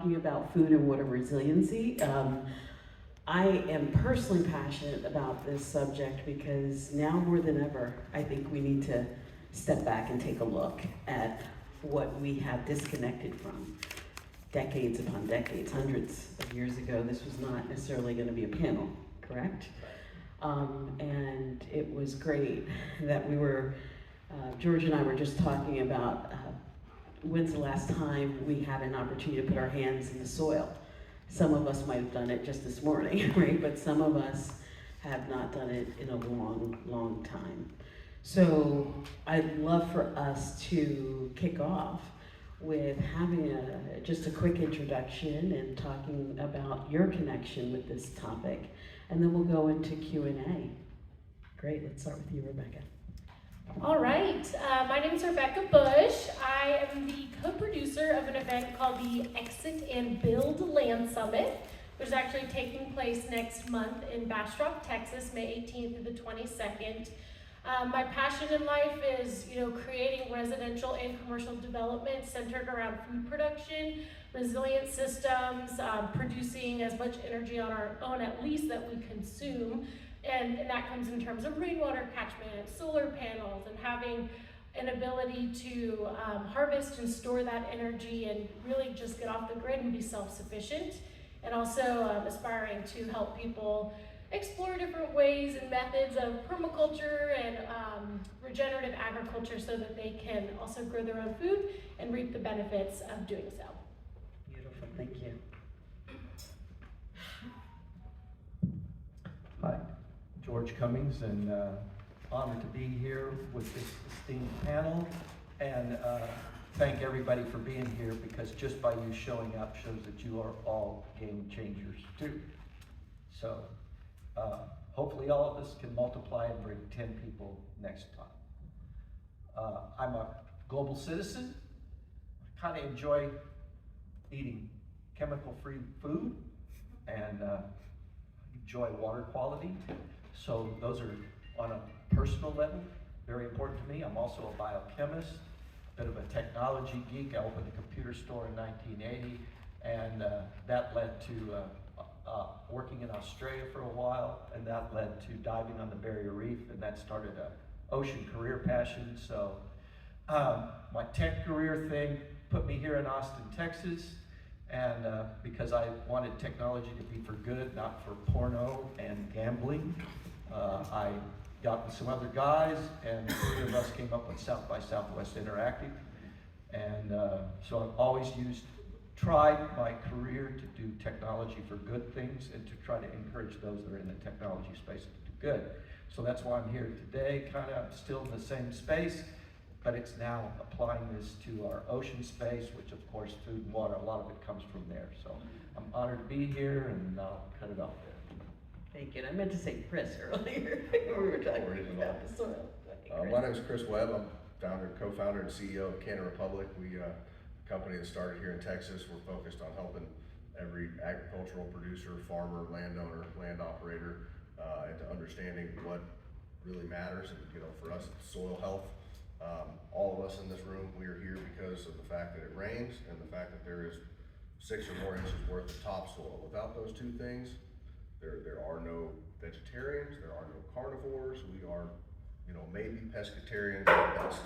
Talking about food and water resiliency. I am personally passionate about this subject because now more than ever, I think we need to step back and take a look at what we have disconnected from decades upon decades, hundreds of years ago. This was not necessarily going to be a panel, correct? And it was great that George and I were just talking about when's the last time we had an opportunity to put our hands in the soil. Some of us might have done it just this morning, right? But some of us have not done it in a long, long time. So I'd love for us to kick off with having just a quick introduction and talking about your connection with this topic. And then we'll go into Q&A. Great, let's start with you, Rebecca. All right, my name is Rebecca Bush. I am the co-producer of an event called the Exit and Build Land Summit, which is actually taking place next month in Bastrop, Texas, May 18th to the 22nd. My passion in life is, creating residential and commercial development centered around food production, resilient systems, producing as much energy on our own, at least, that we consume. And that comes in terms of rainwater catchment, solar panels, and having an ability to harvest and store that energy and really just get off the grid and be self-sufficient. And also aspiring to help people explore different ways and methods of permaculture and regenerative agriculture so that they can also grow their own food and reap the benefits of doing so. Beautiful, thank you. Hi, George Cummings, and honored to be here with this esteemed panel, and thank everybody for being here, because just by you showing up shows that you are all game changers too. So hopefully all of us can multiply and bring 10 people next time. I'm a global citizen. I kind of enjoy eating chemical-free food and enjoy water quality. So those are on a personal level very important to me. I'm also a biochemist, a bit of a technology geek. I opened a computer store in 1980, and that led to working in Australia for a while, and that led to diving on the Barrier Reef, and that started an ocean career passion. So my tech career thing put me here in Austin, Texas, and because I wanted technology to be for good, not for porno and gambling. I got with some other guys, and the three of us came up with South by Southwest Interactive. And so I've always tried my career to do technology for good things and to try to encourage those that are in the technology space to do good. So that's why I'm here today, kind of still in the same space, but it's now applying this to our ocean space, which of course food and water, a lot of it comes from there. So I'm honored to be here, and I'll cut it off there. Thank you. And I meant to say Chris earlier when we were talking about the soil. My name is Chris Webb. I'm co-founder and CEO of Canada Republic. We a company that started here in Texas. We're focused on helping every agricultural producer, farmer, landowner, land operator, into understanding what really matters. And for us, it's soil health. All of us in this room, we are here because of the fact that it rains and the fact that there is 6 or more inches worth of topsoil. Without those two things, there are no vegetarians, there are no carnivores. We are, maybe pescatarians at best.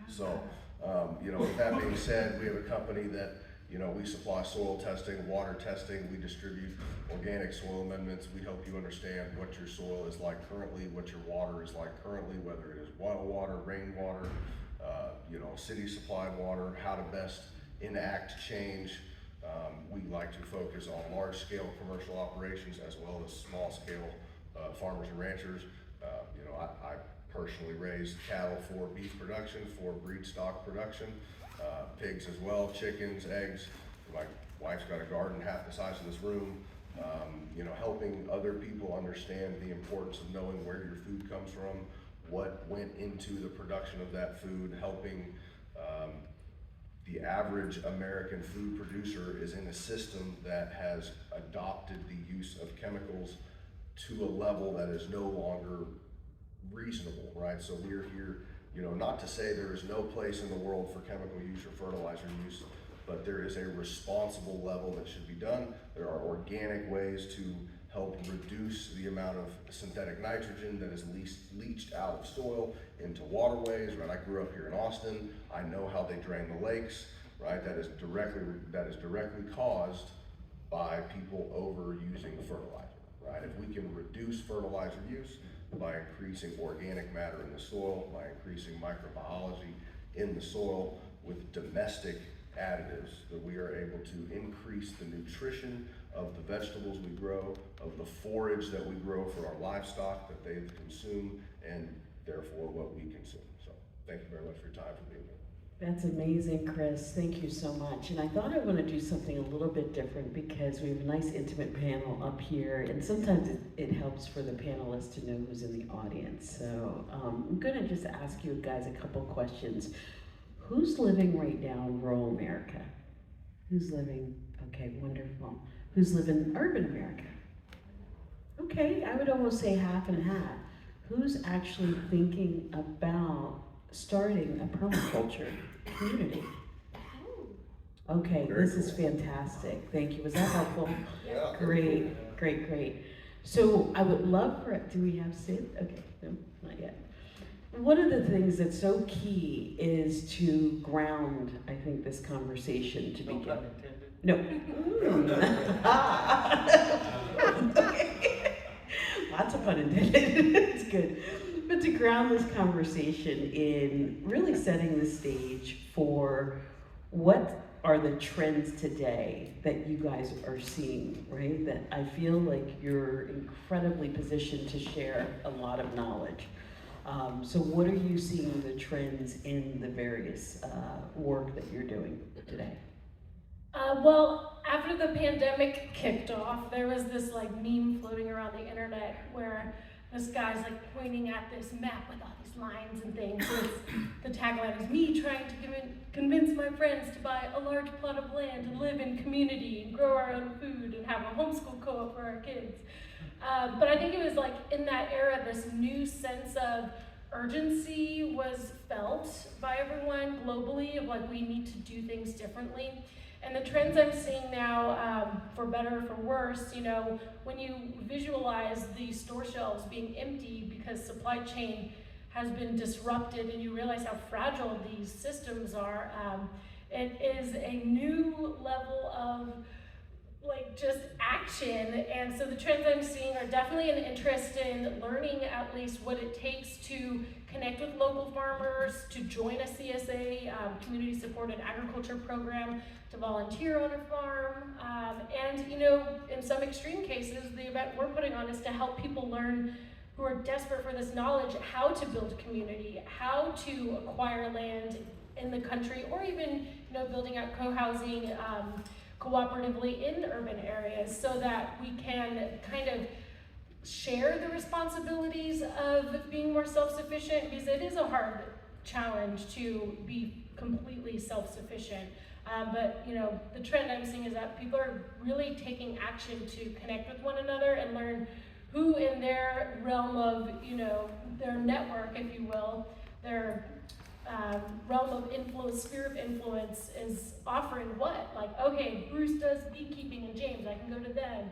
So, with that being said, we have a company that, we supply soil testing, water testing, we distribute organic soil amendments. We help you understand what your soil is like currently, what your water is like currently, whether it is well water, rainwater, city supplied water, how to best enact change. We like to focus on large scale commercial operations as well as small scale farmers and ranchers. I personally raise cattle for beef production, for breed stock production, pigs as well, chickens, eggs. My wife's got a garden half the size of this room. Helping other people understand the importance of knowing where your food comes from, what went into the production of that food, helping the average American food producer is in a system that has adopted the use of chemicals to a level that is no longer reasonable, right? So we're here, not to say there is no place in the world for chemical use or fertilizer use, but there is a responsible level that should be done. There are organic ways to help reduce the amount of synthetic nitrogen that is leached out of soil into waterways, right? I grew up here in Austin. I know how they drain the lakes, right? That is directly caused by people overusing fertilizer, right? If we can reduce fertilizer use by increasing organic matter in the soil, by increasing microbiology in the soil with domestic additives, that we are able to increase the nutrition of the vegetables we grow, of the forage that we grow for our livestock that they consume, and therefore what we consume. So thank you very much for your time for being here. That's amazing, Chris. Thank you so much. And I thought I want to do something a little bit different because we have a nice intimate panel up here, and sometimes it helps for the panelists to know who's in the audience. So I'm going to just ask you guys a couple questions. Who's living right now in rural America? Who's living? Okay, wonderful. Who's living in urban America? Okay, I would almost say half and half. Who's actually thinking about starting a permaculture community? Okay, Very this is cool. fantastic. Thank you. Was that helpful? Yeah. Great, great, great. So I would love for it. Do we have Sid? Okay, no, not yet. One of the things that's so key is to ground, I think, this conversation to begin. No. Okay. Lots of pun intended. It's good. But to ground this conversation in really setting the stage for what are the trends today that you guys are seeing, right? That I feel like you're incredibly positioned to share a lot of knowledge. So what are you seeing the trends in the various work that you're doing today? Well, after the pandemic kicked off, there was this like meme floating around the internet where this guy's like pointing at this map with all these lines and things. The tagline is me trying to convince my friends to buy a large plot of land and live in community and grow our own food and have a homeschool co-op for our kids. But I think it was like in that era, this new sense of urgency was felt by everyone globally of like we need to do things differently. And the trends I'm seeing now, for better or for worse, you know, when you visualize the store shelves being empty because supply chain has been disrupted and you realize how fragile these systems are, it is a new level of like just action. And so the trends I'm seeing are definitely an interest in learning at least what it takes to connect with local farmers, to join a CSA, community supported agriculture program, to volunteer on a farm. And you know, in some extreme cases, the event we're putting on is to help people learn who are desperate for this knowledge, how to build community, how to acquire land in the country, or even, you know, building out co-housing cooperatively in urban areas so that we can kind of share the responsibilities of being more self-sufficient, because it is a hard challenge to be completely self-sufficient. But you know, the trend I'm seeing is that people are really taking action to connect with one another and learn who in their realm of, you know, their network, if you will, their realm of influence, sphere of influence is offering what? Like, okay, Bruce does beekeeping in James, I can go to them.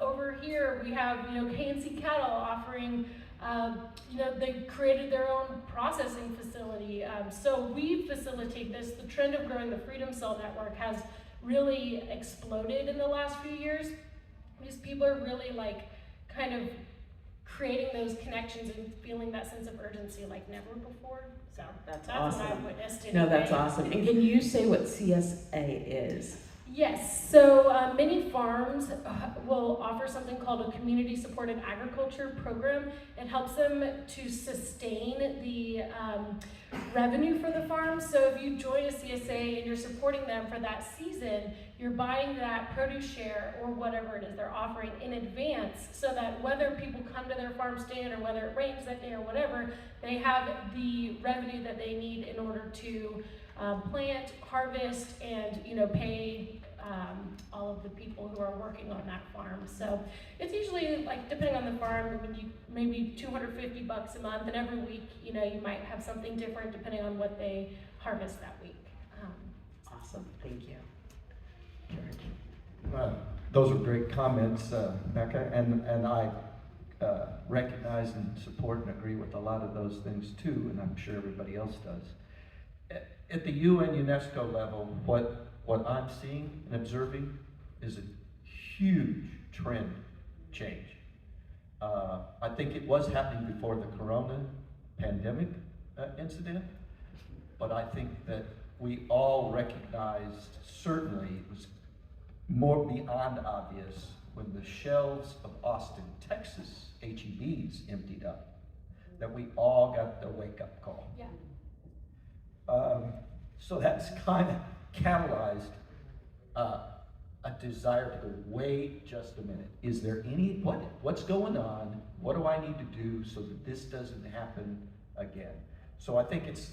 Over here we have, you know, KNC Cattle offering, you know, they created their own processing facility. So we facilitate this. The trend of growing the Freedom Cell Network has really exploded in the last few years because people are really like kind of creating those connections and feeling that sense of urgency like never before. So That's what awesome. I've witnessed anyway. No, that's awesome. And can you say what CSA is? Yes, so many farms will offer something called a community supported agriculture program. It helps them to sustain the revenue for the farm. So if you join a CSA and you're supporting them for that season, you're buying that produce share or whatever it is they're offering in advance so that whether people come to their farm stand or whether it rains that day or whatever, they have the revenue that they need in order to plant, harvest, and, you know, pay all of the people who are working on that farm. So it's usually, like, depending on the farm, maybe $250 a month, and every week, you know, you might have something different depending on what they harvest that week. Awesome, thank you. George? Those are great comments, Becca, and I recognize and support and agree with a lot of those things too, and I'm sure everybody else does. At the UN UNESCO level, what I'm seeing and observing is a huge trend change. I think it was happening before the corona pandemic incident, but I think that we all recognized, certainly it was more beyond obvious when the shelves of Austin, Texas HEBs emptied up, that we all got the wake-up call. Yeah. So that's kind of catalyzed a desire to go, wait just a minute. Is there what's going on? What do I need to do so that this doesn't happen again? So I think it's,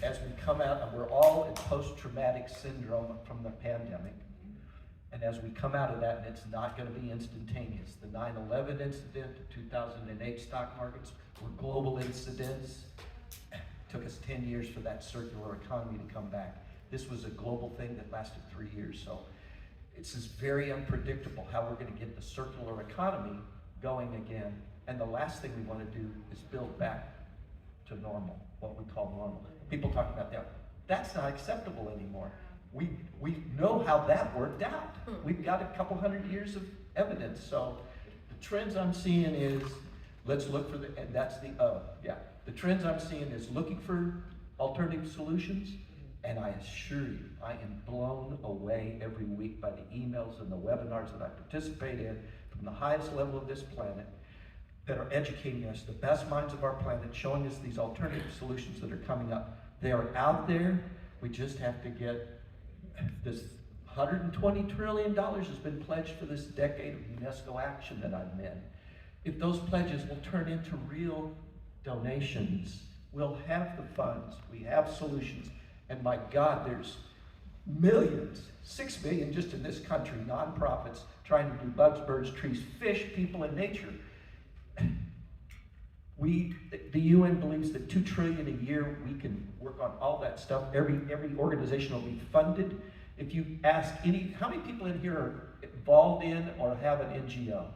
as we come out, and we're all in post-traumatic syndrome from the pandemic, and as we come out of that, and it's not going to be instantaneous. The 9/11 incident, the 2008 stock markets were global incidents. It took us 10 years for that circular economy to come back. This was a global thing that lasted 3 years. So it's just very unpredictable how we're going to get the circular economy going again. And the last thing we want to do is build back to normal, what we call normal. People talk about that. That's not acceptable anymore. We know how that worked out. We've got a couple hundred years of evidence. So the trends I'm seeing is, let's look for and that's the trends I'm seeing is looking for alternative solutions. And I assure you, I am blown away every week by the emails and the webinars that I participate in from the highest level of this planet that are educating us, the best minds of our planet, showing us these alternative solutions that are coming up. They are out there. We just have to get this $120 trillion has been pledged for this decade of UNESCO action that I'm in. If those pledges will turn into real donations, we'll have the funds, we have solutions, and my God, there's millions, 6 million just in this country, nonprofits trying to do bugs, birds, trees, fish, people, and nature. The UN believes that $2 trillion a year, we can work on all that stuff. Every organization will be funded. If you ask how many people in here are involved in or have an NGO?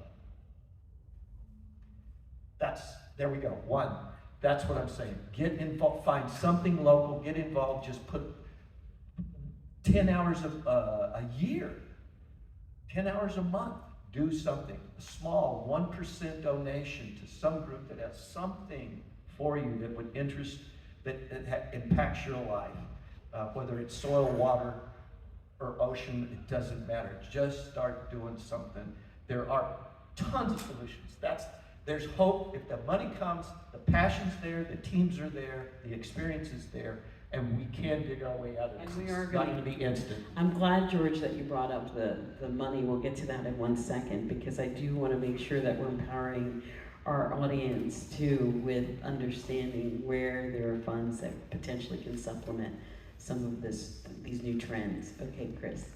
There we go, one. That's what I'm saying. Get involved, find something local, get involved, just put 10 hours a year, 10 hours a month. Do something, a small 1% donation to some group that has something for you that would impacts your life, whether it's soil, water, or ocean, it doesn't matter. Just start doing something. There are tons of solutions. There's hope. If the money comes, the passion's there, the teams are there, the experience is there, and we can dig our way out of this. And we are It's not going going to be instant. I'm glad, George, that you brought up the money. We'll get to that in 1 second, because I do want to make sure that we're empowering our audience too with understanding where there are funds that potentially can supplement some of these new trends. Okay, Chris.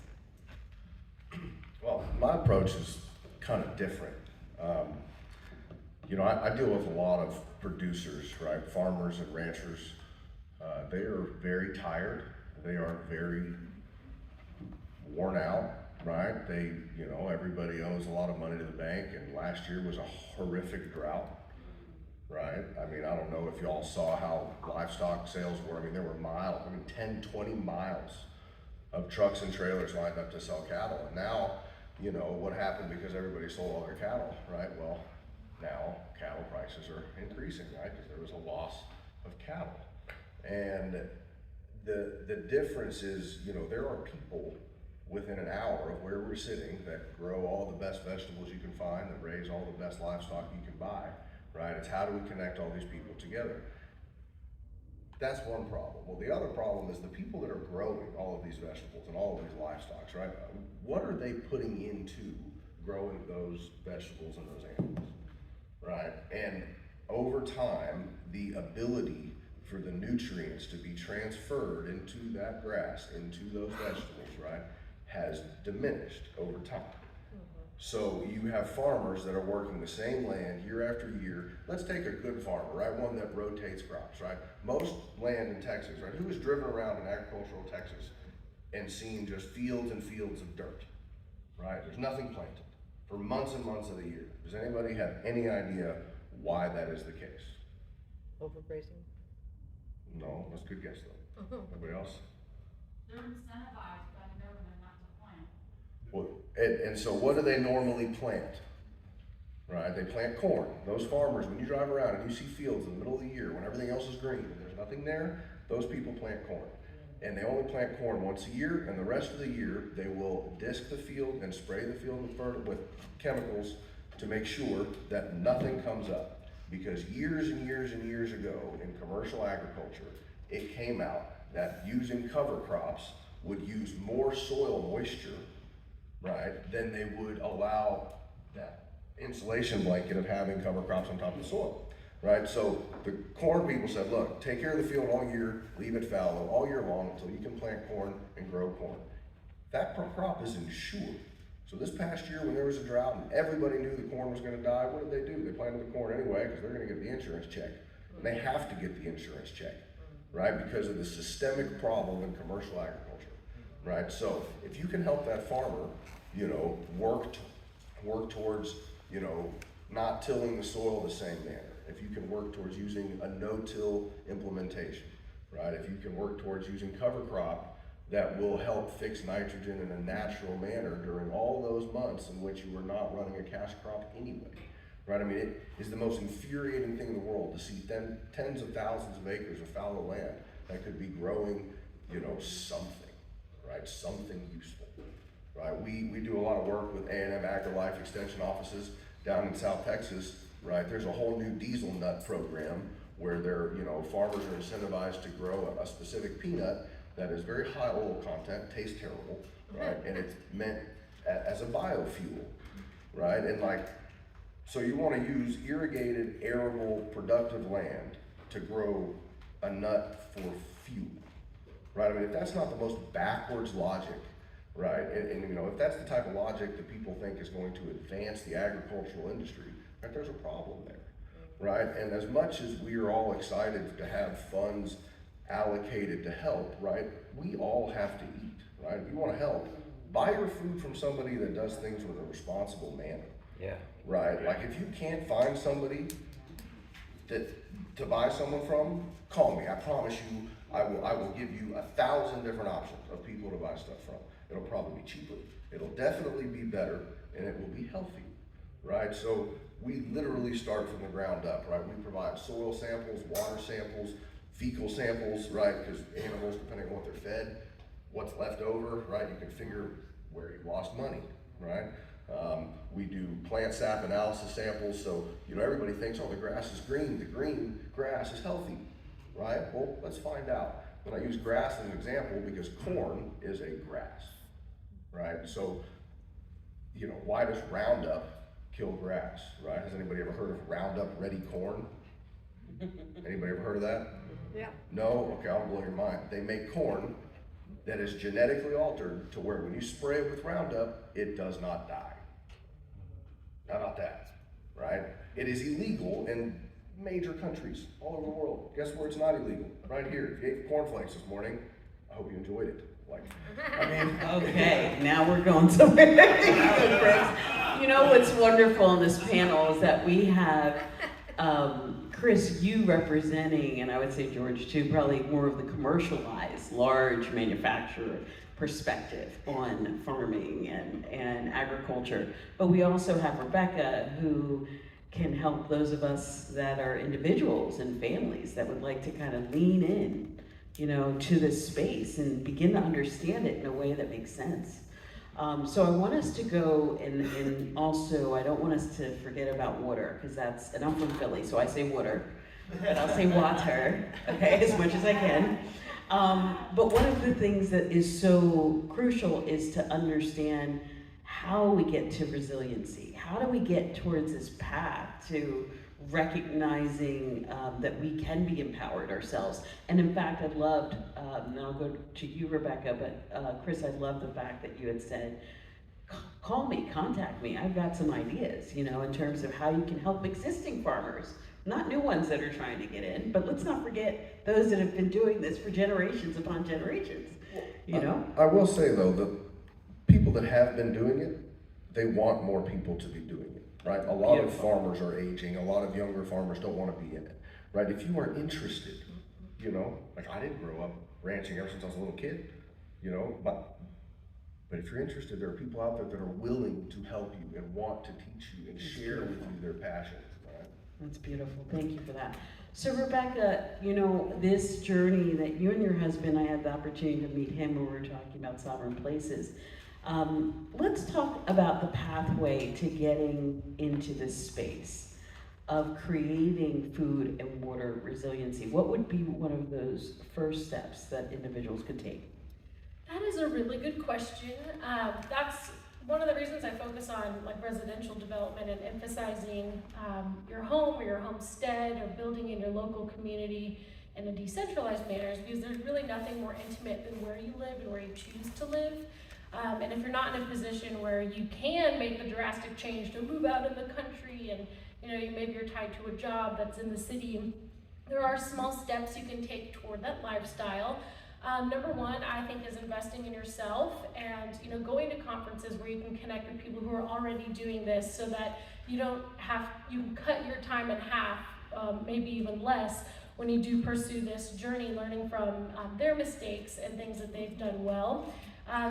Well, my approach is kind of different. I deal with a lot of producers, right? Farmers and ranchers. They are very tired. They are very worn out, right? Everybody owes a lot of money to the bank, and last year was a horrific drought, right? I mean, I don't know if y'all saw how livestock sales were. I mean, there were 10, 20 miles of trucks and trailers lined up to sell cattle. And now, what happened because everybody sold all their cattle, right? Well, now cattle prices are increasing, right? Because there was a loss of cattle. And the difference is, there are people within an hour of where we're sitting that grow all the best vegetables you can find, that raise all the best livestock you can buy, right? It's how do we connect all these people together? That's one problem. Well, the other problem is the people that are growing all of these vegetables and all of these livestock, right? What are they putting into growing those vegetables and those animals, right? And over time, the ability for the nutrients to be transferred into that grass, into those vegetables, right, has diminished over time. So you have farmers that are working the same land year after year. Let's take a good farmer, right? One that rotates crops, right? Most land in Texas, right? Who has driven around in agricultural Texas and seen just fields and fields of dirt, right? There's nothing planted for months and months of the year. Does anybody have any idea why that is the case? Overgrazing? No, that's a good guess though. Anybody else? They're incentivized by the government not to plant. Well, and so what do they normally plant? Right, they plant corn. Those farmers, when you drive around and you see fields in the middle of the year when everything else is green and there's nothing there, those people plant corn. And they only plant corn once a year, and the rest of the year they will disc the field and spray the field with chemicals to make sure that nothing comes up. Because years and years and years ago in commercial agriculture, it came out that using cover crops would use more soil moisture, right, than they would allow that insulation blanket of having cover crops on top of the soil, right? So the corn people said, look, take care of the field all year, leave it fallow all year long until you can plant corn and grow corn. That crop is insured. So this past year when there was a drought and everybody knew the corn was gonna die, what did they do? They planted the corn anyway because they're gonna get the insurance check. And they have to get the insurance check, right? Because of the systemic problem in commercial agriculture, right? So if you can help that farmer, you know, work towards, you know, not tilling the soil the same manner. If you can work towards using a no-till implementation, right? If you can work towards using cover crop that will help fix nitrogen in a natural manner during all those months in which you were not running a cash crop anyway, right? I mean, it is the most infuriating thing in the world to see tens of thousands of acres of fallow land that could be growing, you know, something, right? Something useful. Right, we do a lot of work with A&M AgriLife Extension offices down in South Texas, right? There's a whole new diesel nut program where they're, you know, farmers are incentivized to grow a specific peanut that is very high oil content, tastes terrible, right? And it's meant as a biofuel, right? And like, so you want to use irrigated, arable, productive land to grow a nut for fuel, right? I mean, if that's not the most backwards logic, right, and you know, if that's the type of logic that people think is going to advance the agricultural industry, right, there's a problem there, right? And as much as we are all excited to have funds allocated to help, right, we all have to eat, right? If you want to help, buy your food from somebody that does things with a responsible manner. Yeah. Right, like if you can't find somebody to buy someone from, call me. I promise you, I will give you 1,000 different options of people to buy stuff from. It'll probably be cheaper, it'll definitely be better, and it will be healthy, right? So we literally start from the ground up, right? We provide soil samples, water samples, fecal samples, right? Because animals, depending on what they're fed, what's left over, right? You can figure where you've lost money, right? We do plant sap analysis samples, so you know everybody thinks, oh, the grass is green, the green grass is healthy, right? Well, let's find out. And I use grass as an example because corn is a grass, right? So, you know, why does Roundup kill grass, right? Has anybody ever heard of Roundup Ready corn? Anybody ever heard of that? Yeah. No? Okay, I'll blow your mind. They make corn that is genetically altered to where when you spray it with Roundup, it does not die. How about that, right? It is illegal in major countries all over the world. Guess where it's not illegal? Right here. If you ate cornflakes this morning, I hope you enjoyed it. Like, I mean, Okay, now we're going somewhere. You know what's wonderful on this panel is that we have Chris, you representing, and I would say George too, probably more of the commercialized, large manufacturer perspective on farming and agriculture. But we also have Rebecca, who can help those of us that are individuals and families that would like to kind of lean in, you know, to this space and begin to understand it in a way that makes sense. So I want us to go and also, I don't want us to forget about water, because that's, and I'm from Philly, so I say water, but I'll say water, okay, as much as I can. But one of the things that is so crucial is to understand how we get to resiliency. How do we get towards this path to recognizing that we can be empowered ourselves? And in fact, I loved, and I'll go to you, Rebecca, but Chris, I love the fact that you had said, call me, contact me. I've got some ideas, you know, in terms of how you can help existing farmers, not new ones that are trying to get in, but let's not forget those that have been doing this for generations upon generations. you know? I will say though, the people that have been doing it, they want more people to be doing it, right? A lot of Beautiful. farmers are aging, a lot of younger farmers don't want to be in it, right? If you are interested, you know, like I didn't grow up ranching ever since I was a little kid, you know, but if you're interested, there are people out there that are willing to help you and want to teach you and share with you their passion, right? That's beautiful. Thank you for that. So Rebecca, you know, this journey that you and your husband, I had the opportunity to meet him when we were talking about Sovereign Places. Let's talk about the pathway to getting into this space of creating food and water resiliency. What would be one of those first steps that individuals could take? That is a really good question. That's one of the reasons I focus on like residential development and emphasizing your home or your homestead or building in your local community in a decentralized manner is because there's really nothing more intimate than where you live and where you choose to live. And if you're not in a position where you can make the drastic change to move out in the country and you know, maybe you're tied to a job that's in the city, there are small steps you can take toward that lifestyle. Number one, I think, is investing in yourself and you know going to conferences where you can connect with people who are already doing this, so that you can cut your time in half, maybe even less, when you do pursue this journey, learning from their mistakes and things that they've done well.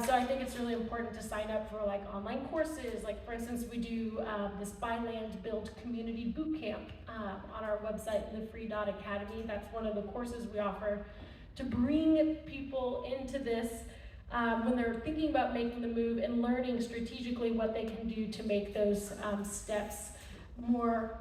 So I think it's really important to sign up for like online courses. Like for instance, we do this Buy Land Build Community Boot Camp on our website, livefree.academy. That's one of the courses we offer to bring people into this when they're thinking about making the move and learning strategically what they can do to make those steps more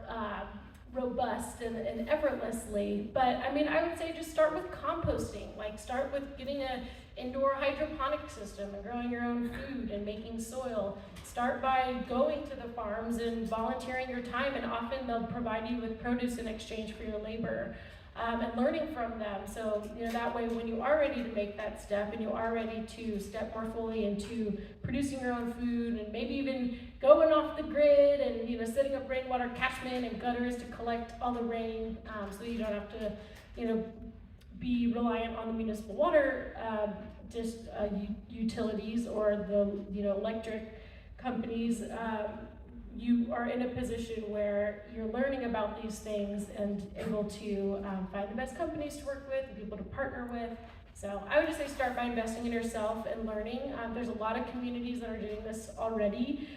robust and effortlessly. But I mean, I would say just start with composting. Like start with getting an indoor hydroponic system and growing your own food and making soil. Start by going to the farms and volunteering your time, and often they'll provide you with produce in exchange for your labor. And learning from them. So, you know, that way when you are ready to make that step and you are ready to step more fully into producing your own food and maybe even going off the grid and, you know, setting up rainwater catchment and gutters to collect all the rain, so you don't have to, you know, be reliant on the municipal water utilities or the, you know, electric companies. You are in a position where you're learning about these things and able to find the best companies to work with, people to partner with. So I would just say start by investing in yourself and learning. There's a lot of communities that are doing this already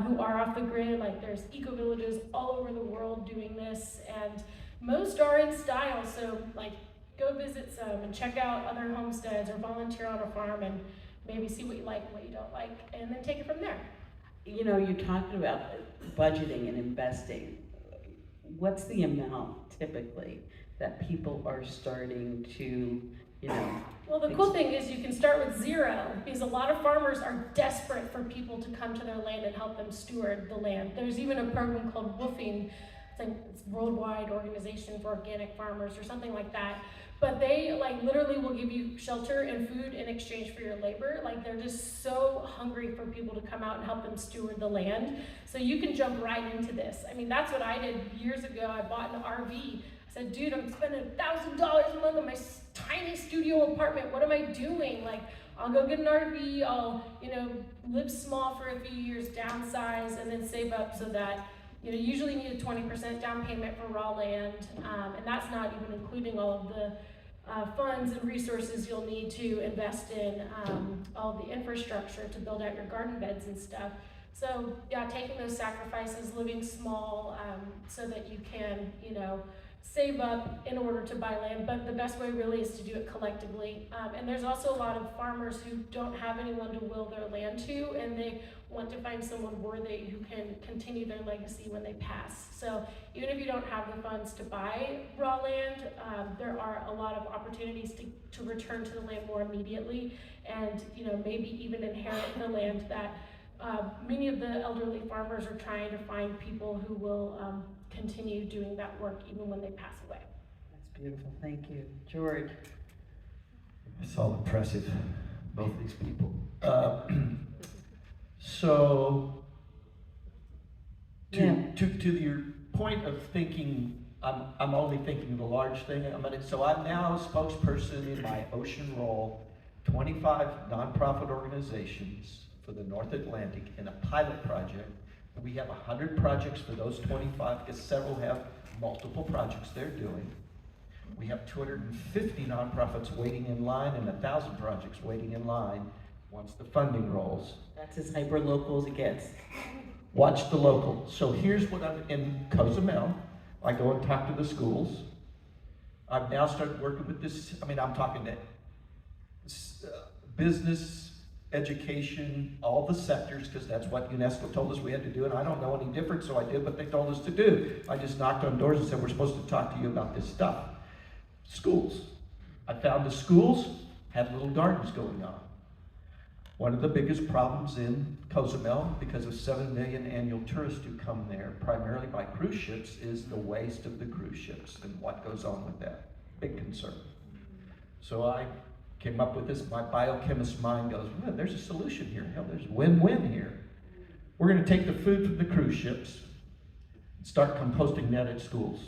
who are off the grid. Like there's eco-villages all over the world doing this, and most are in style. So like go visit some and check out other homesteads or volunteer on a farm and maybe see what you like and what you don't like, and then take it from there. You know, you're talking about budgeting and investing. What's the amount typically that people are starting to, you know? Well, the cool thing is you can start with zero, because a lot of farmers are desperate for people to come to their land and help them steward the land. There's even a program called WOOFing, it's Worldwide Organization for Organic Farmers or something like that. But they like literally will give you shelter and food in exchange for your labor. Like they're just so hungry for people to come out and help them steward the land. So you can jump right into this. I mean, that's what I did years ago. I bought an RV. I said, dude, I'm spending $1,000 a month on my tiny studio apartment. What am I doing? Like, I'll go get an RV. I'll, you know, live small for a few years, downsize, and then save up so that, you know, usually need a 20% down payment for raw land, and that's not even including all of the funds and resources you'll need to invest in all the infrastructure to build out your garden beds and stuff. So yeah, taking those sacrifices, living small, so that you can, you know, save up in order to buy land, but the best way really is to do it collectively. And there's also a lot of farmers who don't have anyone to will their land to, and they want to find someone worthy who can continue their legacy when they pass. So even if you don't have the funds to buy raw land, there are a lot of opportunities to return to the land more immediately, and you know, maybe even inherit the land that many of the elderly farmers are trying to find people who will continue doing that work even when they pass away. That's beautiful, thank you. George? It's all impressive, both these people. So, to your point of thinking, I'm only thinking the large thing. I'm now a spokesperson in my ocean role 25 nonprofit organizations for the North Atlantic in a pilot project. We have 100 projects for those 25 because several have multiple projects they're doing. We have 250 nonprofits waiting in line and 1,000 projects waiting in line once the funding rolls. That's as hyper-local as it gets. Watch the local. So here's what I'm in Cozumel. I go and talk to the schools. I've now started working with this, I'm talking to business, education, all the sectors, because that's what UNESCO told us we had to do, and I don't know any different, so I did what they told us to do. I just knocked on doors and said, we're supposed to talk to you about this stuff. Schools. I found the schools had little gardens going on. One of the biggest problems in Cozumel, because of 7 million annual tourists who come there, primarily by cruise ships, is the waste of the cruise ships and what goes on with that. Big concern. So I came up with this, my biochemist mind goes, well, there's a solution here. Hell, there's win-win here. We're going to take the food from the cruise ships and start composting that at schools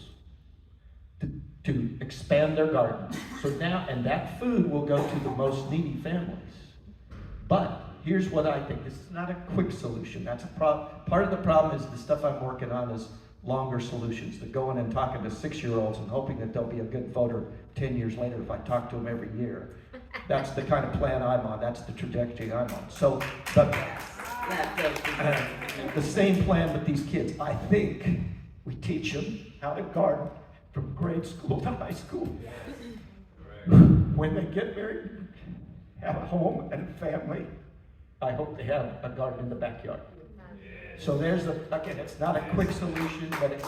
to expand their gardens. So now, and that food will go to the most needy families. But here's what I think. This is not a quick solution. That's a part of the problem is the stuff I'm working on is longer solutions. To going and talking to 6-year-olds and hoping that they'll be a good voter 10 years later if I talk to them every year. That's the kind of plan I'm on. That's the trajectory I'm on. So the same plan with these kids. I think we teach them how to garden from grade school to high school. When they get married, have a home and a family, I hope they have a garden in the backyard. So there's again, it's not a quick solution, but it's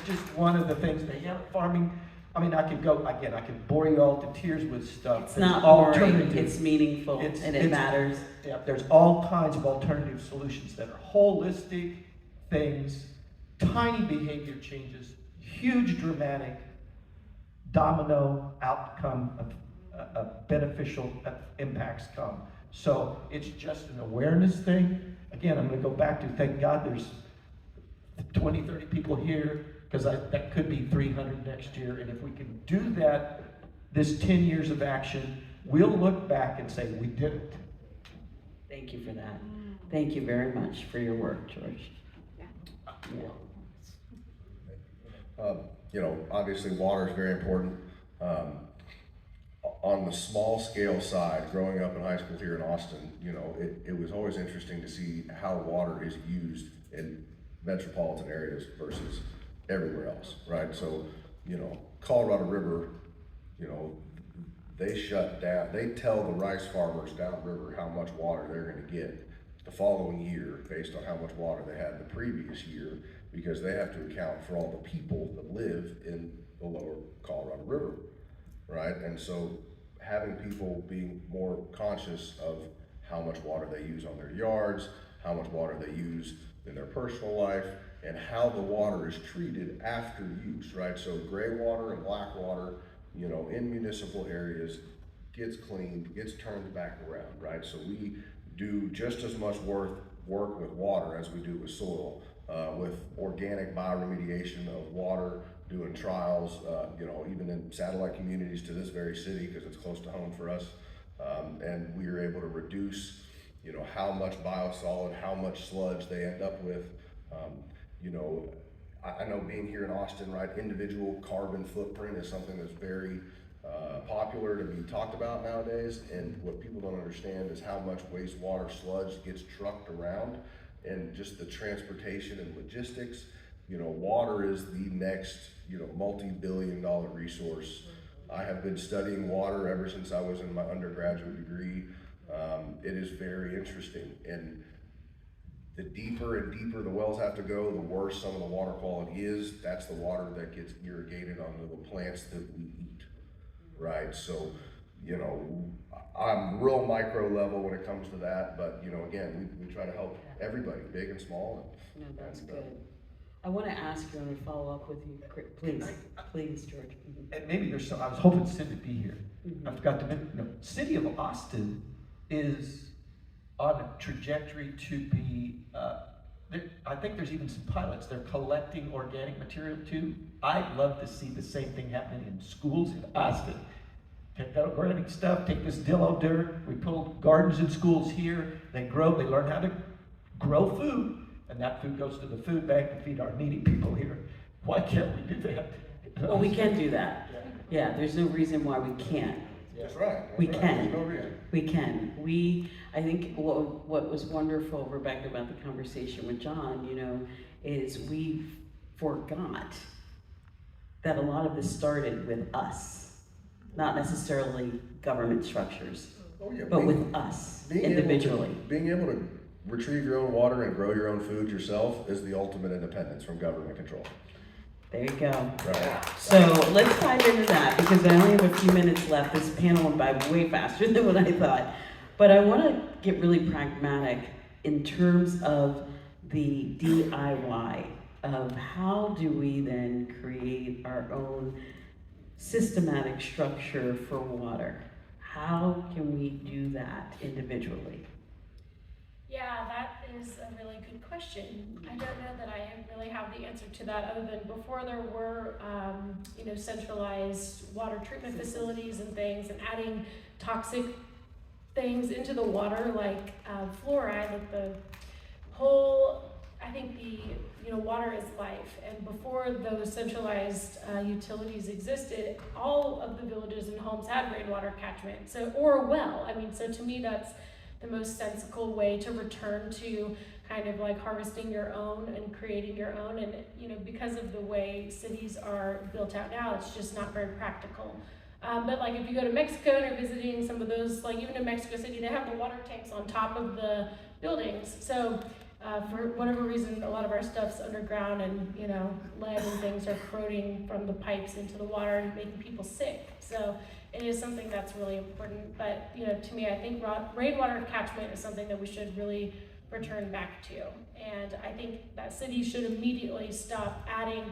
just one of the things they have farming. I could bore you all to tears with stuff. It's not boring, it's meaningful, and it matters. Yeah, there's all kinds of alternative solutions that are holistic things, tiny behavior changes, huge dramatic domino outcome of beneficial impacts come. So it's just an awareness thing. Again, I'm going to go back to thank God there's 20, 30 people here, because that could be 300 next year. And if we can do that, this 10 years of action, we'll look back and say, we did it. Thank you for that. Thank you very much for your work, George. Obviously water is very important. On the small scale side, growing up in high school here in Austin, it was always interesting to see how water is used in metropolitan areas versus everywhere else, right? So, Colorado River, they shut down, they tell the rice farmers downriver how much water they're going to get the following year based on how much water they had the previous year, because they have to account for all the people that live in the lower Colorado River, right? And so having people being more conscious of how much water they use on their yards, how much water they use in their personal life, and how the water is treated after use, right? So gray water and black water, in municipal areas gets cleaned, gets turned back around, right? So we do just as much work with water as we do with soil, with organic bioremediation of water, doing trials, even in satellite communities to this very city because it's close to home for us. And we are able to reduce, how much biosolid, how much sludge they end up with. I know being here in Austin, right, individual carbon footprint is something that's very popular to be talked about nowadays. And what people don't understand is how much wastewater sludge gets trucked around and just the transportation and logistics. Water is the next, multi-billion-dollar resource. I have been studying water ever since I was in my undergraduate degree. It is very interesting, and the deeper and deeper the wells have to go, the worse some of the water quality is. That's the water that gets irrigated onto the plants that we eat, right? So, I'm real micro level when it comes to that, but again, we try to help everybody, big and small. No, that's good. I want to ask you, and we follow up with you, please, George. And maybe I was hoping Sid would be here. I forgot to mention, City of Austin is on a trajectory to be, I think there's even some pilots. They're collecting organic material too. I'd love to see the same thing happening in schools in Austin. take that organic stuff, take this dillo dirt, we put gardens in schools here, they grow, they learn how to grow food, and that food goes to the food bank to feed our needy people here. Why can't we do that? Well, we can do that. Yeah, there's no reason why we can't. That's right. We That's can. right. There's no reason. We can. I think what was wonderful, Rebecca, about the conversation with John, is we forgot that a lot of this started with us, not necessarily government structures, Oh, yeah. but with us individually. Being able to retrieve your own water and grow your own food yourself is the ultimate independence from government control. There you go. Right. So let's dive into that because I only have a few minutes left. This panel went by way faster than what I thought. But I want to get really pragmatic in terms of the DIY of how do we then create our own systematic structure for water? How can we do that individually? Yeah, that is a really good question. I don't know that I really have the answer to that other than before there were, centralized water treatment facilities and things and adding toxic things into the water like fluoride, like the whole, I think water is life. And before those centralized utilities existed, all of the villages and homes had rainwater catchment, or a well. So to me that's the most sensible way to return to kind of like harvesting your own and creating your own. And because of the way cities are built out now, it's just not very practical. But like if you go to Mexico and are visiting some of those, like even in Mexico City, they have the water tanks on top of the buildings. So for whatever reason, a lot of our stuff's underground and lead and things are corroding from the pipes into the water and making people sick. So it is something that's really important. But to me, I think rainwater catchment is something that we should really return back to. And I think that cities should immediately stop adding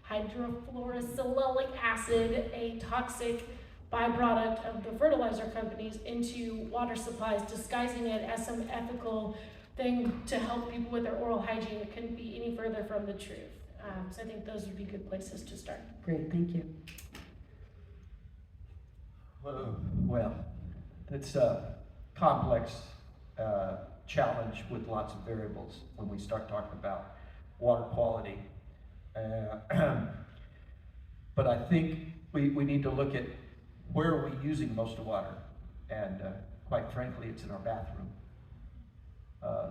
hydrofluorosilicic acid, a toxic byproduct of the fertilizer companies, into water supplies, disguising it as some ethical thing to help people with their oral hygiene. It couldn't be any further from the truth. So I think those would be good places to start. Great, thank you. Well, it's a complex challenge with lots of variables when we start talking about water quality. But I think we need to look at where are we using most of water, and quite frankly, it's in our bathroom.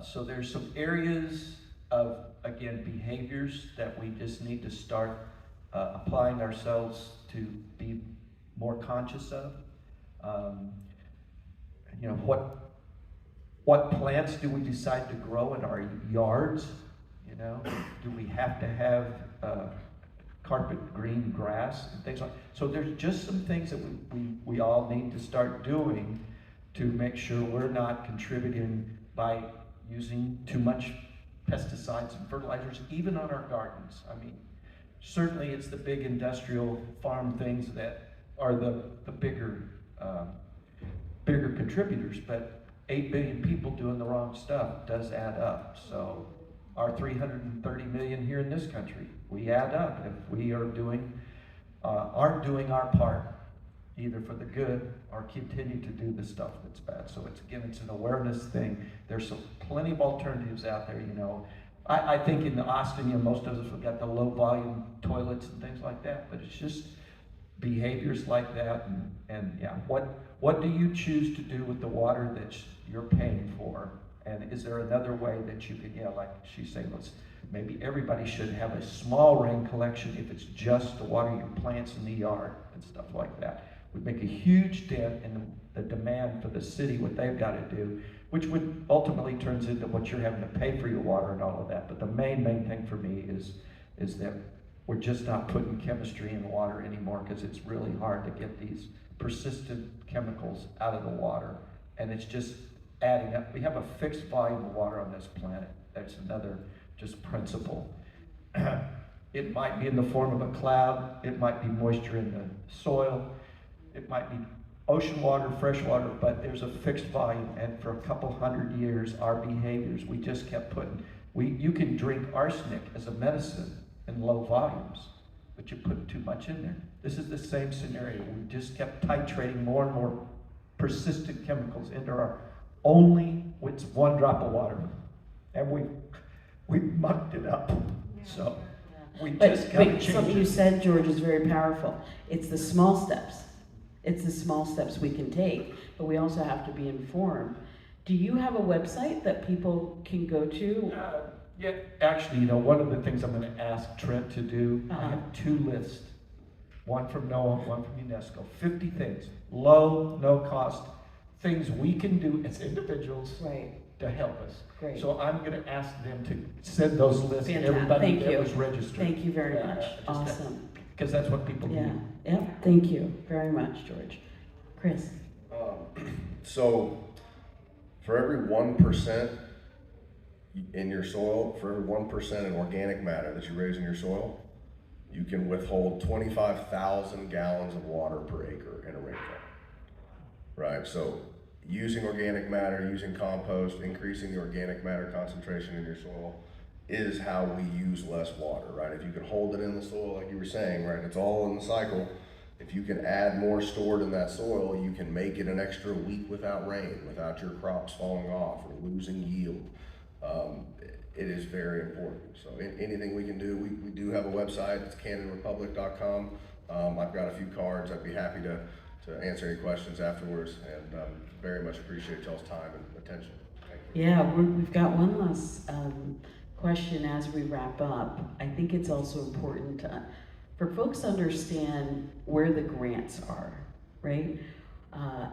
So there's some areas of, again, behaviors that we just need to start applying ourselves to be more conscious of. What plants do we decide to grow in our yards? Do we have to have carpet green grass and things like that? So there's just some things that we all need to start doing to make sure we're not contributing by using too much pesticides and fertilizers, even on our gardens. Certainly it's the big industrial farm things that are the bigger contributors, but 8 billion people doing the wrong stuff does add up. So our 330 million here in this country, we add up. If we aren't doing our part, either for the good or continue to do the stuff that's bad. So it's an awareness thing. There's plenty of alternatives out there. I think in Austin, most of us have got the low volume toilets and things like that, but it's just behaviors like that. And yeah, what do you choose to do with the water that you're paying for? And is there another way that you can, like she's saying, maybe everybody should have a small rain collection if it's just to water your plants in the yard and stuff like that. Would make a huge dent in the demand for the city, what they've got to do, which would ultimately turns into what you're having to pay for your water and all of that. But the main thing for me is that we're just not putting chemistry in water anymore, because it's really hard to get these persistent chemicals out of the water, and it's just adding up. We have a fixed volume of water on this planet. That's another just principle. It might be in the form of a cloud, it might be moisture in the soil, it might be ocean water, fresh water, but there's a fixed volume. And for a couple hundred years, our behaviors, we just kept putting, you can drink arsenic as a medicine in low volumes, but you put too much in there. This is the same scenario. We just kept titrating more and more persistent chemicals into our it's one drop of water. And we mucked it up. So we just got to change Something you it. said, George, is very powerful. It's the small steps. It's the small steps we can take, but we also have to be informed. Do you have a website that people can go to? Yeah, actually, one of the things I'm going to ask Trent to do, I have 2 lists. One from NOAA, one from UNESCO. 50 things, low, no cost, things we can do as individuals Right. to help us. Great. So I'm going to ask them to send those lists to Fantastic. everybody Thank that you. was registered. Thank you very Yeah, much. just Awesome. Because that's what people Yeah. need. Yep. Thank you very much, George. Chris. So, for every 1% in your soil, for every 1% in organic matter that you raise in your soil, you can withhold 25,000 gallons of water per acre in a rainfall. Right, so using organic matter, using compost, increasing the organic matter concentration in your soil is how we use less water, right? If you can hold it in the soil, like you were saying, right, it's all in the cycle. If you can add more stored in that soil, you can make it an extra week without rain, without your crops falling off or losing yield. It is very important. So anything we can do, we do have a website, it's CanadaRepublic.com. I've got a few cards, I'd be happy to answer any questions afterwards, and very much appreciate y'all's time and attention. Thank you. Yeah, we've got one last question as we wrap up. I think it's also important for folks to understand where the grants are, right?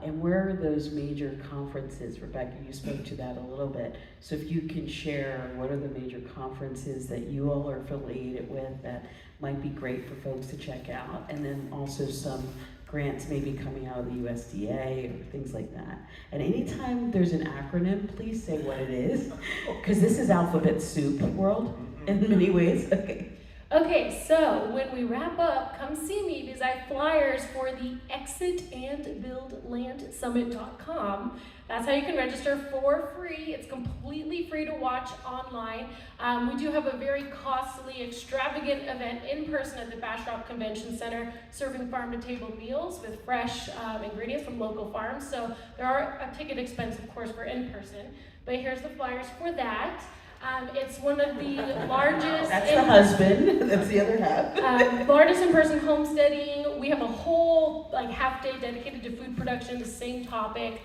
And where are those major conferences? Rebecca, you spoke to that a little bit. So if you can share what are the major conferences that you all are affiliated with that might be great for folks to check out, and then also some grants maybe coming out of the USDA or things like that. And anytime there's an acronym, please say what it is, because this is alphabet soup world in many ways. Okay. Okay, so when we wrap up, come see me because I have flyers for the exitandbuildlandsummit.com. That's how you can register for free. It's completely free to watch online. We do have a very costly, extravagant event in person at the Bastrop Convention Center, serving farm-to-table meals with fresh ingredients from local farms. So there are a ticket expense, of course, for in-person. But here's the flyers for that. It's one of the largest. That's the husband. That's the other half. Largest in-person homesteading. We have a whole half day dedicated to food production, the same topic.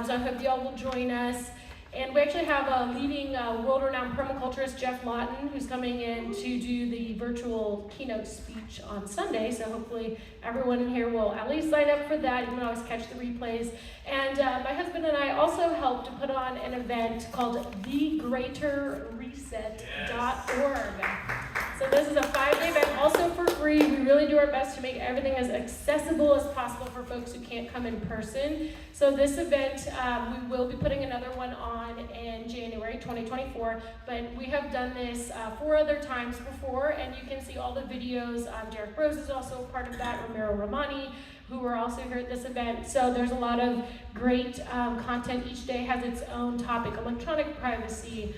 So I hope you all will join us. And we actually have a leading world-renowned permaculturist, Jeff Lawton, who's coming in to do the virtual keynote speech on Sunday. So hopefully everyone in here will at least sign up for that. You can always catch the replays. And my husband and I also helped to put on an event called thegreaterreset.org. So this is a 5-day event, also for free. We really do our best to make everything as accessible as possible for folks who can't come in person. So this event, we will be putting another one on in January 2024, but we have done this 4 other times before, and you can see all the videos. Derek Rose is also a part of that, Romero Romani, who are also here at this event. So there's a lot of great content. Each day has its own topic: electronic privacy,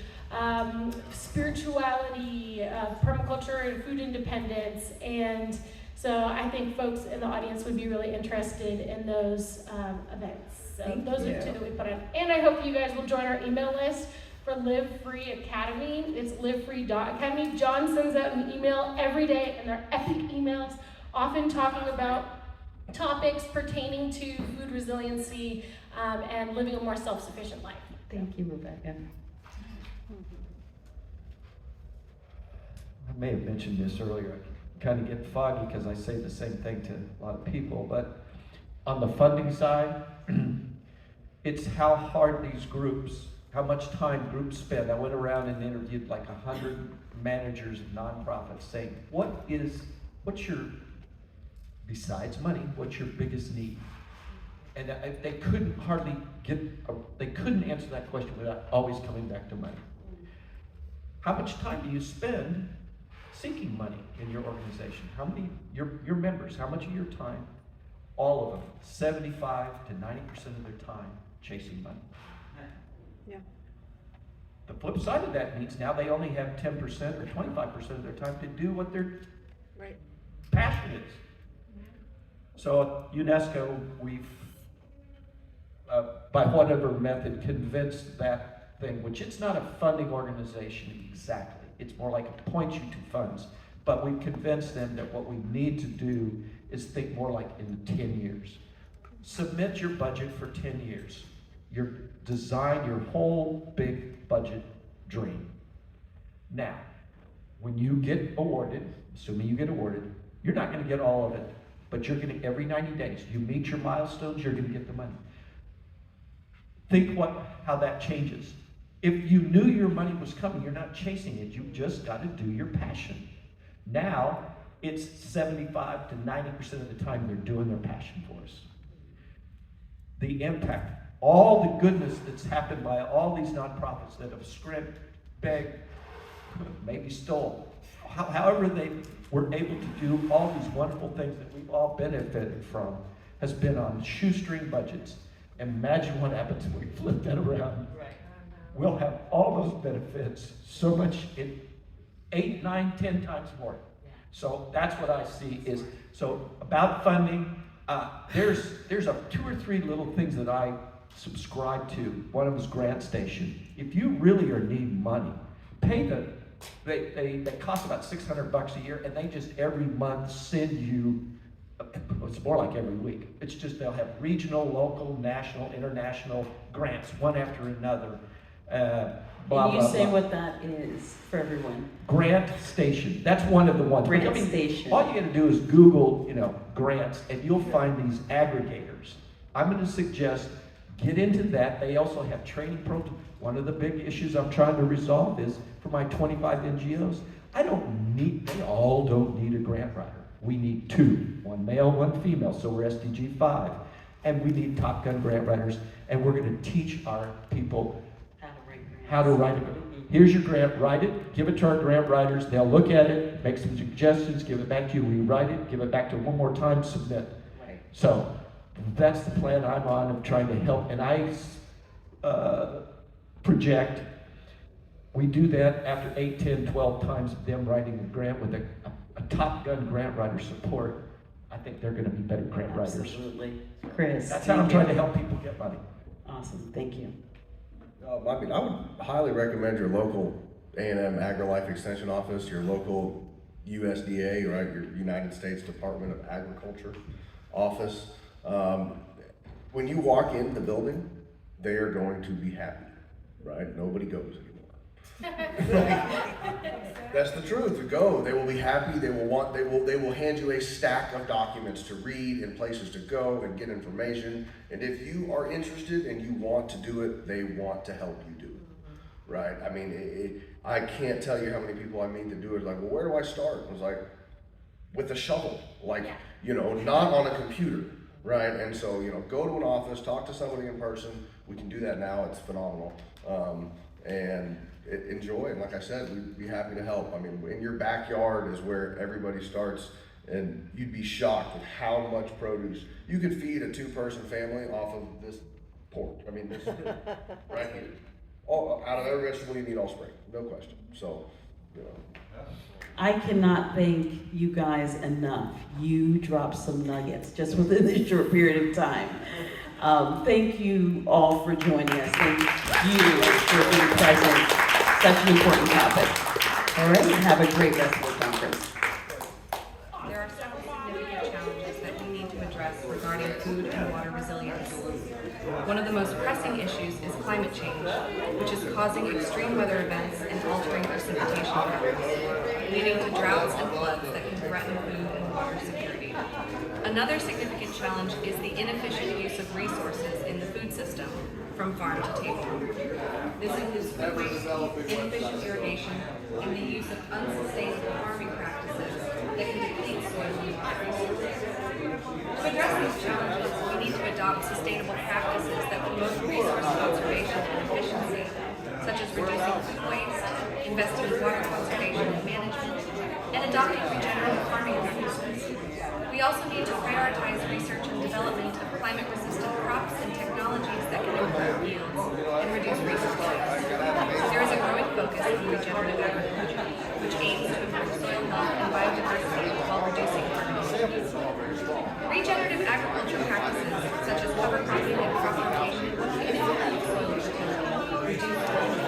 spirituality, permaculture and food independence. And so I think folks in the audience would be really interested in those events. So those are 2 that we put on. And I hope you guys will join our email list for Live Free Academy. It's livefree.academy. John sends out an email every day, and they're epic emails, often talking about topics pertaining to food resiliency and living a more self-sufficient life. Thank you, Rebecca. I may have mentioned this earlier. I kind of get foggy because I say the same thing to a lot of people, but on the funding side, it's how hard these groups, how much time groups spend. I went around and interviewed 100 managers of nonprofits saying, what's your, besides money, what's your biggest need? And they couldn't they couldn't answer that question without always coming back to money. How much time do you spend seeking money in your organization? How many, your members, how much of your time? All of them, 75 to 90% of their time chasing money. Yeah. The flip side of that means now they only have 10% or 25% of their time to do what they're Right. passion is. So at UNESCO, we've, by whatever method, convinced that thing, which it's not a funding organization exactly. It's more like it points you to funds. But we've convinced them that what we need to do is think more like in 10 years. Submit your budget for 10 years. Design your whole big budget dream. Now, when you get awarded, assuming you get awarded, you're not gonna get all of it, but you're gonna, every 90 days, you meet your milestones, you're gonna get the money. Think how that changes. If you knew your money was coming, you're not chasing it, you just gotta do your passion. Now, it's 75 to 90% of the time they're doing their passion for us. The impact, all the goodness that's happened by all these nonprofits that have scrimped, begged, maybe stole, however they were able to do all these wonderful things that we've all benefited from, has been on shoestring budgets. Imagine what happens when we flip that around. Right. We'll have all those benefits so much in 8, 9, 10 times more. So that's what I see is, so about funding, there's 2 or 3 little things that I subscribe to. One of them is Grant Station. If you really are needing money, pay they cost about $600 a year, and they just every month send you, it's more like every week. It's just they'll have regional, local, national, international grants, one after another. Blah, Can you blah, say blah. what that is for everyone? Grant Station. That's one of the ones. Grant I mean, Station. all you got to do is Google, grants, and you'll find these aggregators. I'm going to suggest get into that. They also have training programs. One of the big issues I'm trying to resolve is for my 25 NGOs. They all don't need a grant writer. We need 2, one male, one female. So we're SDG 5, and we need Top Gun grant writers. And we're going to teach our people how to write it. Here's your grant, write it, give it to our grant writers, they'll look at it, make some suggestions, give it back to you, rewrite it, give it back to one more time, submit. Right. So that's the plan I'm on of trying to help, and I project we do that after 8, 10, 12 times of them writing a grant with a Top Gun grant writer support. I think they're going to be better grant writers. Absolutely. Chris. That's how I'm trying to help people get money. Awesome, thank you. I would highly recommend your local A&M AgriLife Extension Office, your local USDA, right, your United States Department of Agriculture office. When you walk in the building, they are going to be happy, right? Nobody goes anymore. That's the truth. You go, they will be happy. They will hand you a stack of documents to read and places to go and get information. And if you are interested and you want to do it, they want to help you do it, right? I mean, I can't tell you how many people I meet that do it. Like, well, where do I start? I was like, with a shovel, like, not on a computer, right? And so, go to an office, talk to somebody in person. We can do that now. It's phenomenal. And enjoy, and like I said, we'd be happy to help. I mean, in your backyard is where everybody starts, and you'd be shocked at how much produce you could feed a 2-person family off of this pork. I mean, this right here. Out of every vegetable you need all spring, no question. So, I cannot thank you guys enough. You dropped some nuggets just within this short period of time. Thank you all for joining us. Thank you for being present. Such an important topic. All right, have a great rest of the conference. There are several significant challenges that we need to address regarding food and water resilience. One of the most pressing issues is climate change, which is causing extreme weather events and altering precipitation patterns, leading to droughts and floods that can threaten food and water security. Another significant challenge is the inefficient use of resources in the food system from farm to table. This includes food waste, inefficient irrigation, and the use of unsustainable farming practices that can deplete soil and water resources. To address these challenges, we need to adopt sustainable practices that promote resource conservation and efficiency, such as reducing food waste, investing in water conservation and management, and adopting regenerative farming practices. We also need to prioritize research and development of climate-resistant crops and technologies that can improve yields and reduce resource use. There is a growing focus on regenerative agriculture, which aims to improve soil health and biodiversity while reducing carbon emissions. Regenerative agriculture practices, such as cover cropping and crop rotation, can improve soil fertility, reduce